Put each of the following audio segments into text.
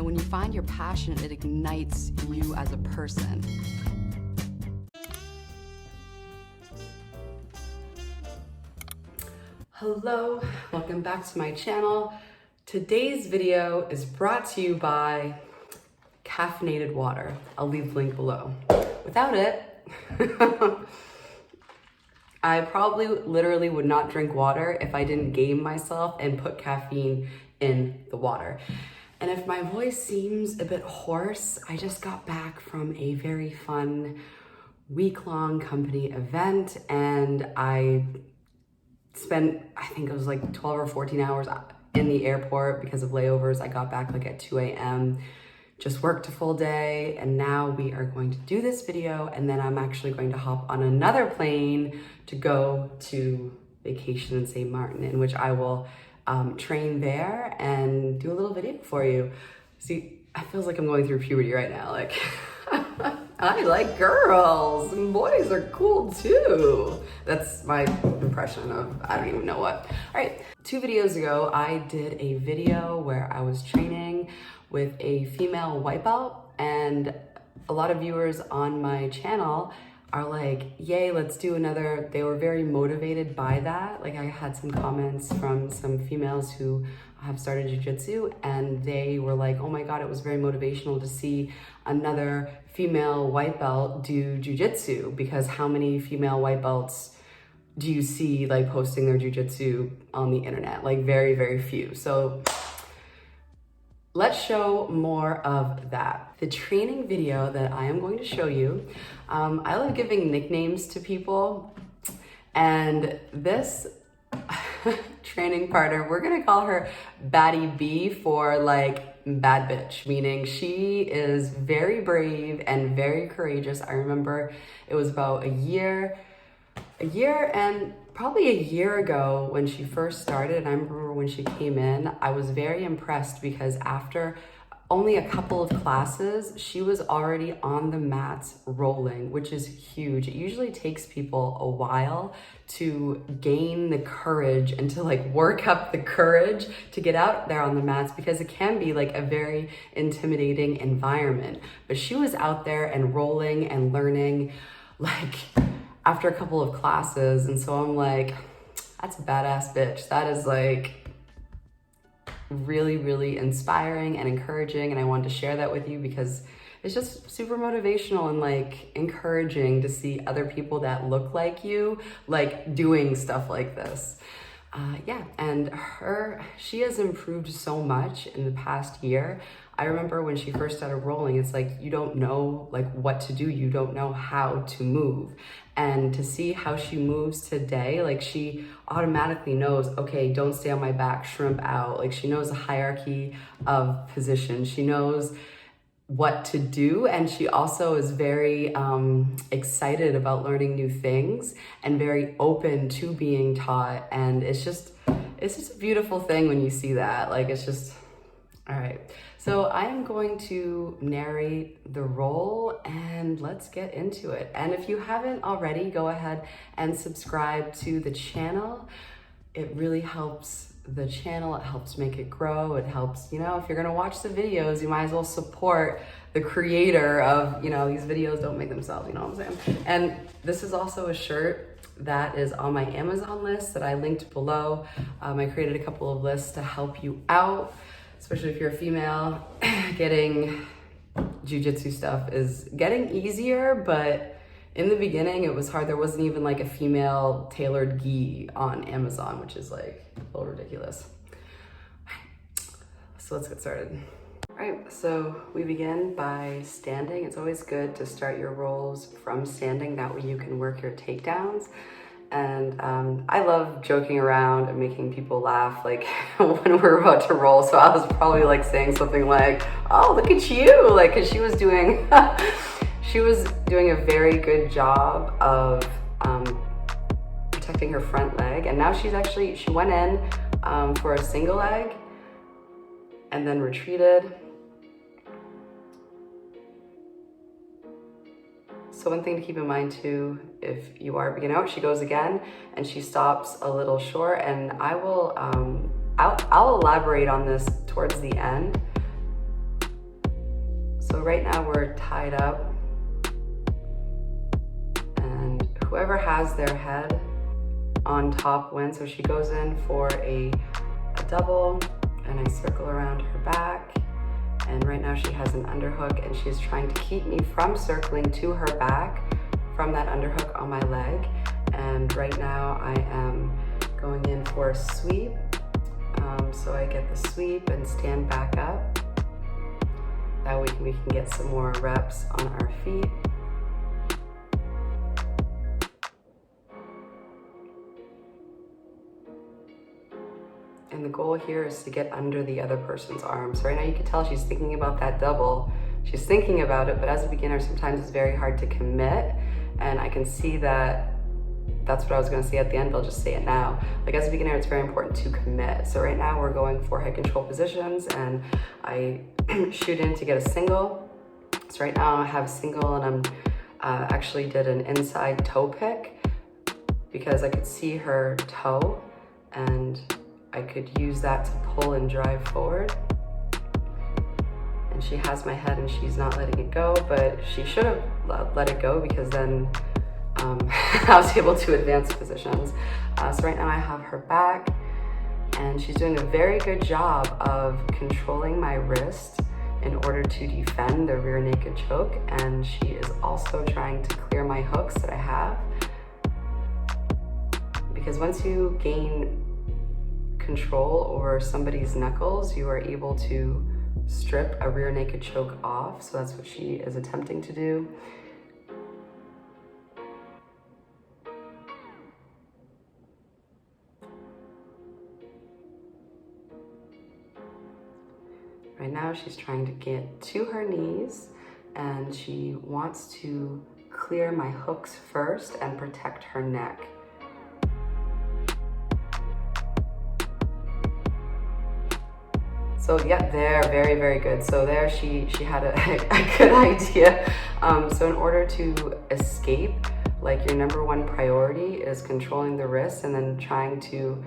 when you find your passion, it ignites you as a person. Hello, welcome back to my channel. Today's video is brought to you by caffeinated water. I'll leave the link below. Without it, I probably literally would not drink water if I didn't game myself and put caffeine in the water. And if my voice seems a bit hoarse, I just got back from a very fun week-long company event, and I spent, I think it was like 12 or 14 hours in the airport because of layovers. I got back like at 2 a.m., just worked a full day, and now we are going to do this video, and then I'm actually going to hop on another plane to go to vacation in St. Martin, in which I will train there and do a little video for you. See, it feels like I'm going through puberty right now. Like, I like girls and boys are cool too. That's my impression of, I don't even know what. All right, 2 videos ago, I did a video where I was training with a female white belt, and a lot of viewers on my channel are like, yay, let's do another. They were very motivated by that. Like, I had some comments from some females who have started jiu-jitsu, and they were like, oh my God, it was very motivational to see another female white belt do jiu-jitsu, because how many female white belts do you see like posting their jiu-jitsu on the internet? Like very, very few. So let's show more of that. The training video that I am going to show you, I love giving nicknames to people, and this training partner, we're gonna call her Baddie B for like bad bitch, meaning she is very brave and very courageous. I remember it was about a year and probably a year ago when she first started, and I remember when she came in, I was very impressed because after only a couple of classes, she was already on the mats rolling, which is huge. It usually takes people a while to gain the courage and to like work up the courage to get out there on the mats, because it can be like a very intimidating environment. But she was out there and rolling and learning like after a couple of classes. And so I'm like, that's a badass bitch. That is like really, really inspiring and encouraging. And I wanted to share that with you because it's just super motivational and like encouraging to see other people that look like you, like doing stuff like this. Yeah, and she has improved so much in the past year. I remember when she first started rolling, it's like, you don't know like what to do. You don't know how to move. And to see how she moves today, like she automatically knows, okay, don't stay on my back, shrimp out. Like she knows the hierarchy of position. She knows what to do. And she also is very excited about learning new things and very open to being taught. And it's just a beautiful thing when you see that. Like, it's just, all right. So I am going to narrate the roll and let's get into it. And if you haven't already, go ahead and subscribe to the channel. It really helps the channel. It helps make it grow. It helps, you know, if you're gonna watch the videos, you might as well support the creator of, you know, these videos don't make themselves, you know what I'm saying? And this is also a shirt that is on my Amazon list that I linked below. I created a couple of lists to help you out, especially if you're a female. Getting jiu-jitsu stuff is getting easier, but in the beginning it was hard. There wasn't even like a female tailored gi on Amazon, which is like a little ridiculous. So let's get started. All right, so we begin by standing. It's always good to start your rolls from standing. That way you can work your takedowns. And I love joking around and making people laugh, like when we're about to roll. So I was probably like saying something like, oh, look at you. Like, cause she was doing a very good job of protecting her front leg. And now she went in for a single leg and then retreated. So one thing to keep in mind too, if you are a beginner, she goes again and she stops a little short, and I'll elaborate on this towards the end. So right now we're tied up, and whoever has their head on top wins. So she goes in for a double, and I circle around her back. And right now she has an underhook, and she's trying to keep me from circling to her back from that underhook on my leg. And right now I am going in for a sweep. So I get the sweep and stand back up. That way we can get some more reps on our feet. And the goal here is to get under the other person's arm. So right now you can tell she's thinking about that double. She's thinking about it, but as a beginner, sometimes it's very hard to commit. And I can see that that's what I was gonna say at the end, but I'll just say it now. Like as a beginner, it's very important to commit. So right now we're going for head control positions, and I shoot in to get a single. So right now I have a single, and I'm actually did an inside toe pick because I could see her toe, and I could use that to pull and drive forward. And she has my head and she's not letting it go, but she should have let it go, because then I was able to advance positions. So right now I have her back, and she's doing a very good job of controlling my wrist in order to defend the rear naked choke. And she is also trying to clear my hooks that I have. Because once you gain control over somebody's knuckles, you are able to strip a rear naked choke off. So that's what she is attempting to do. Right now she's trying to get to her knees, and she wants to clear my hooks first and protect her neck. So yeah, there, very, very good. So there she had a good idea. So in order to escape, like your number one priority is controlling the wrist and then trying to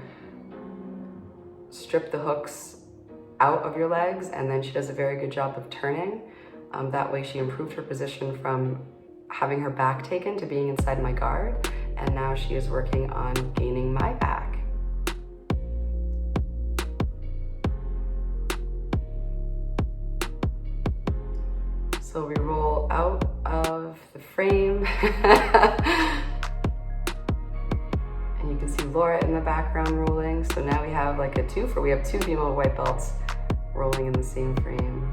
strip the hooks out of your legs, and then she does a very good job of turning. That way she improved her position from having her back taken to being inside my guard, and now she is working on gaining my back. So we roll out of the frame. And you can see Laura in the background rolling. So now we have like we have two female white belts rolling in the same frame.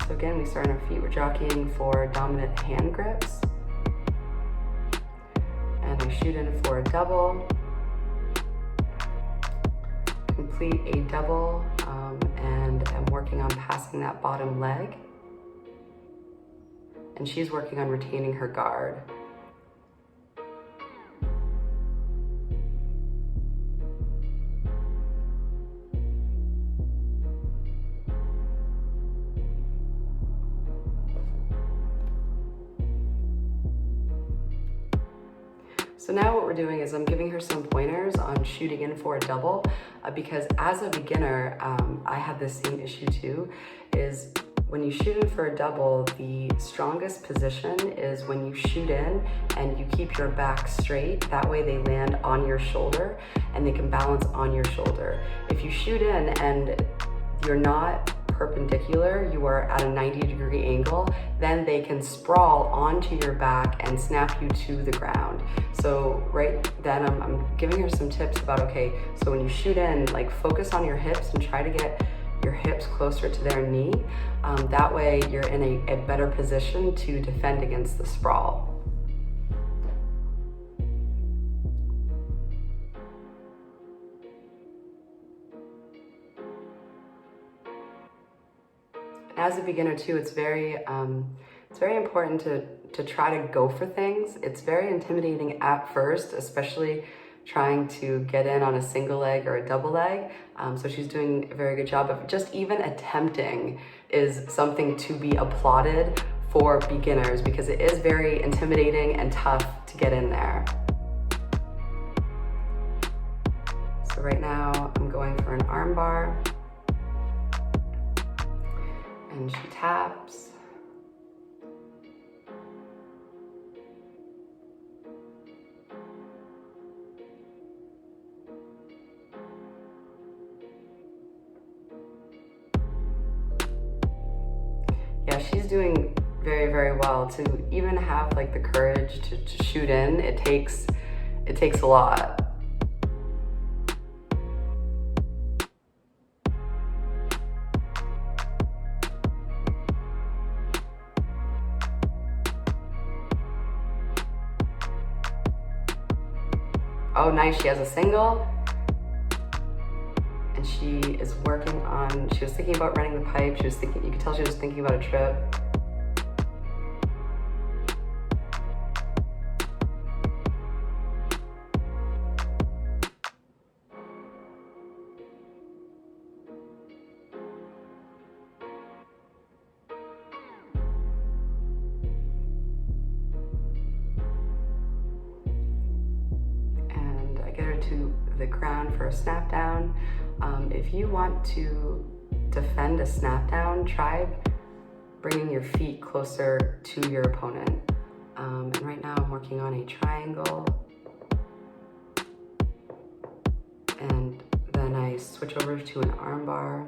So again, we start on our feet. We're jockeying for dominant hand grips. And I shoot in for a double. Complete a double, and I'm working on passing that bottom leg. And she's working on retaining her guard. So now what we're doing is I'm giving her some pointers on shooting in for a double, because as a beginner, I had the same issue too, is when you shoot in for a double, the strongest position is when you shoot in and you keep your back straight. That way they land on your shoulder and they can balance on your shoulder. If you shoot in and you're not perpendicular, you are at a 90-degree angle, then they can sprawl onto your back and snap you to the ground. So right then I'm giving her some tips about, okay, so when you shoot in, like focus on your hips and try to get your hips closer to their knee. That way you're in a better position to defend against the sprawl. As a beginner too, it's very important to try to go for things. It's very intimidating at first, especially trying to get in on a single leg or a double leg. So she's doing a very good job of just even attempting is something to be applauded for beginners, because it is very intimidating and tough to get in there. So right now I'm going for an arm bar. And she taps. Yeah, she's doing very, very well. To even have like the courage to shoot in, it takes a lot. Oh, nice, she has a single. And she is working on, she was thinking about running the pipe. She was thinking, you could tell she was thinking about a trip. And I get her to the ground for a snap down. If you want to defend a snap down, try bringing your feet closer to your opponent. And right now I'm working on a triangle. And then I switch over to an arm bar.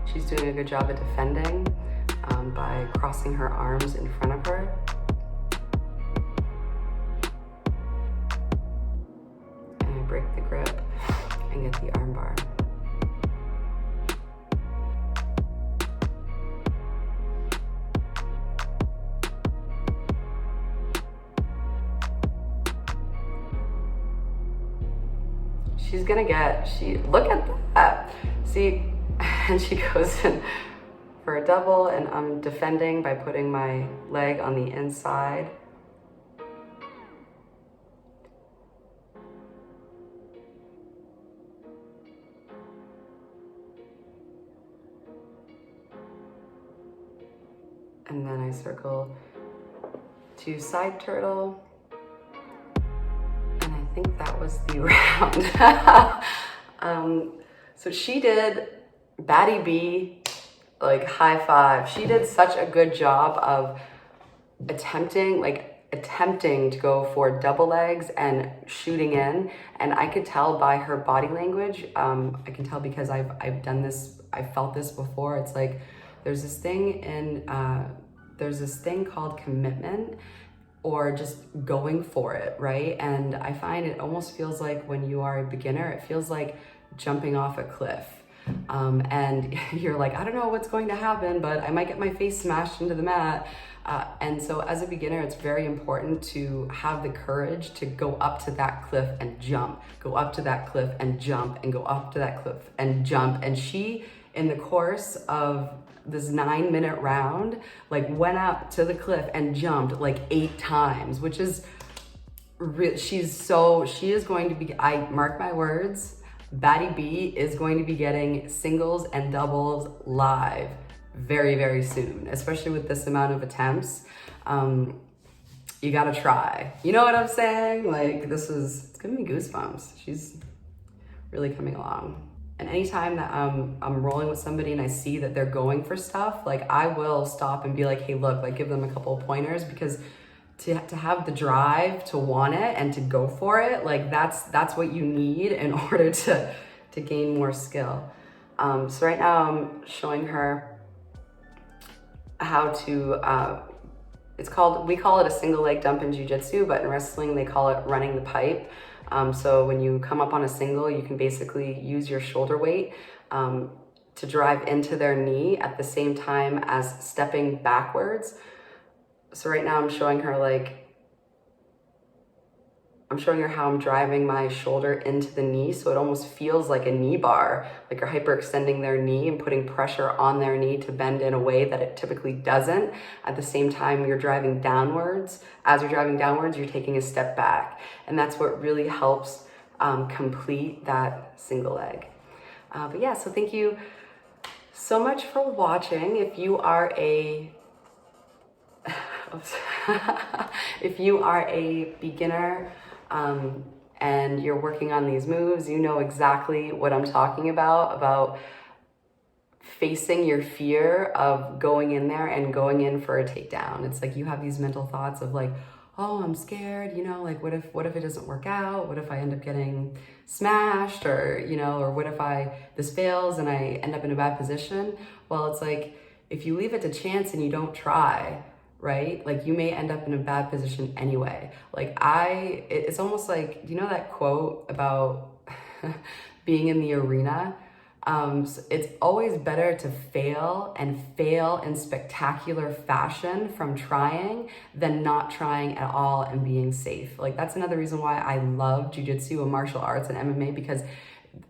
She's doing a good job at defending by crossing her arms in front of her. And I break the grip and get the arm bar. She's gonna get, look at that. See, and she goes in for a double, and I'm defending by putting my leg on the inside. And then I circle to side turtle. And I think that was the round. So she did Batty B, like high five. She did such a good job of attempting to go for double legs and shooting in. And I could tell by her body language, I can tell because I've done this, I've felt this before. It's like, there's this thing called commitment, or just going for it, right? And I find it almost feels like when you are a beginner, it feels like jumping off a cliff. And you're like, I don't know what's going to happen, but I might get my face smashed into the mat. And so as a beginner, it's very important to have the courage to go up to that cliff and jump, go up to that cliff and jump, and go up to that cliff and jump. And she, in the course of this 9-minute round, like went up to the cliff and jumped like 8 times, which is, she is going to be, I mark my words, Batty B is going to be getting singles and doubles live very, very soon, especially with this amount of attempts. You gotta try. You know what I'm saying? Like, it's giving me goosebumps. She's really coming along. And anytime that I'm rolling with somebody and I see that they're going for stuff, like I will stop and be like, hey, look, like give them a couple of pointers, because to have the drive to want it and to go for it, like that's what you need in order to gain more skill. So right now I'm showing her how to, we call it a single leg dump in jiu-jitsu, but in wrestling they call it running the pipe. So when you come up on a single, you can basically use your shoulder weight to drive into their knee at the same time as stepping backwards. So right now I'm showing her how I'm driving my shoulder into the knee, so it almost feels like a knee bar, like you're hyperextending their knee and putting pressure on their knee to bend in a way that it typically doesn't. At the same time, you're driving downwards. As you're driving downwards, you're taking a step back. And that's what really helps complete that single leg. But yeah, so thank you so much for watching. If you are a beginner, and you're working on these moves, you know exactly what I'm talking about facing your fear of going in there and going in for a takedown. It's like you have these mental thoughts of like, oh, I'm scared, you know, like what if it doesn't work out? What if I end up getting smashed, or, you know, or what if this fails and I end up in a bad position? Well, it's like, if you leave it to chance and you don't try, right? Like you may end up in a bad position anyway. Like it's almost like, you know that quote about being in the arena? So it's always better to fail in spectacular fashion from trying than not trying at all and being safe. Like that's another reason why I love jiu-jitsu and martial arts and MMA, because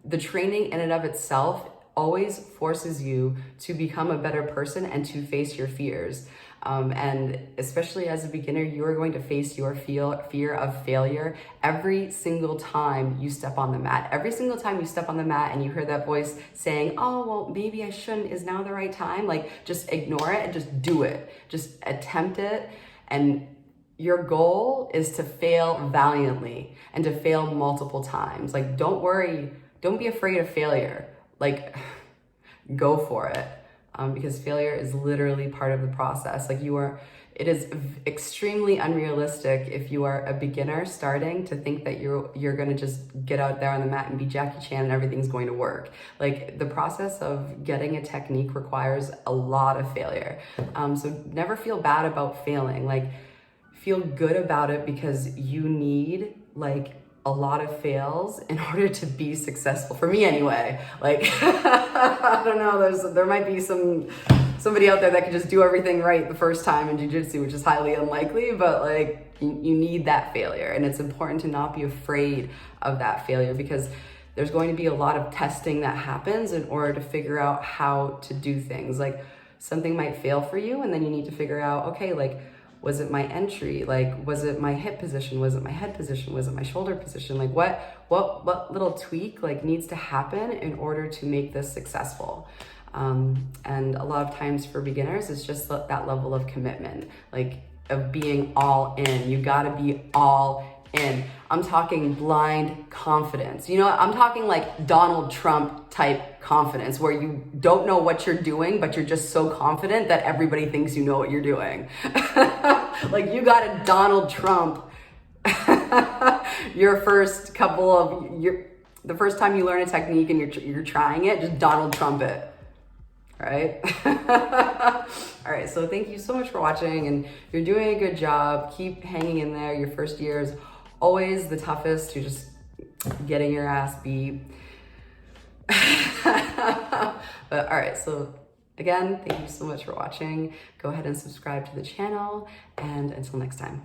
the training in and of itself always forces you to become a better person and to face your fears. And especially as a beginner, you are going to face your fear of failure every single time you step on the mat. Every single time you step on the mat and you hear that voice saying, oh, well, maybe I shouldn't, is now the right time? Like, just ignore it and just do it. Just attempt it. And your goal is to fail valiantly and to fail multiple times. Like, don't worry. Don't be afraid of failure. Like, go for it. Because failure is literally part of the process. Like it is extremely unrealistic if you are a beginner starting to think that you're gonna just get out there on the mat and be Jackie Chan and everything's going to work. Like the process of getting a technique requires a lot of failure. So never feel bad about failing. Like feel good about it, because you need like a lot of fails in order to be successful. For me anyway. Like, I don't know, there might be somebody out there that can just do everything right the first time in jiu-jitsu, which is highly unlikely, but like you need that failure. And it's important to not be afraid of that failure, because there's going to be a lot of testing that happens in order to figure out how to do things. Like something might fail for you, and then you need to figure out, okay, like, was it my entry? Like, was it my hip position? Was it my head position? Was it my shoulder position? Like what little tweak like needs to happen in order to make this successful? And a lot of times for beginners, it's just that level of commitment, like of being all in. You gotta be all in. I'm talking blind confidence. You know, I'm talking like Donald Trump type confidence, where you don't know what you're doing, but you're just so confident that everybody thinks you know what you're doing. Like you got to Donald Trump your first the first time you learn a technique and you're trying it, just Donald Trump it. Right? All right, so thank you so much for watching, and you're doing a good job. Keep hanging in there. Your first year is always the toughest. You're just getting your ass beat. But all right, so again, thank you so much for watching. Go ahead and subscribe to the channel, and until next time.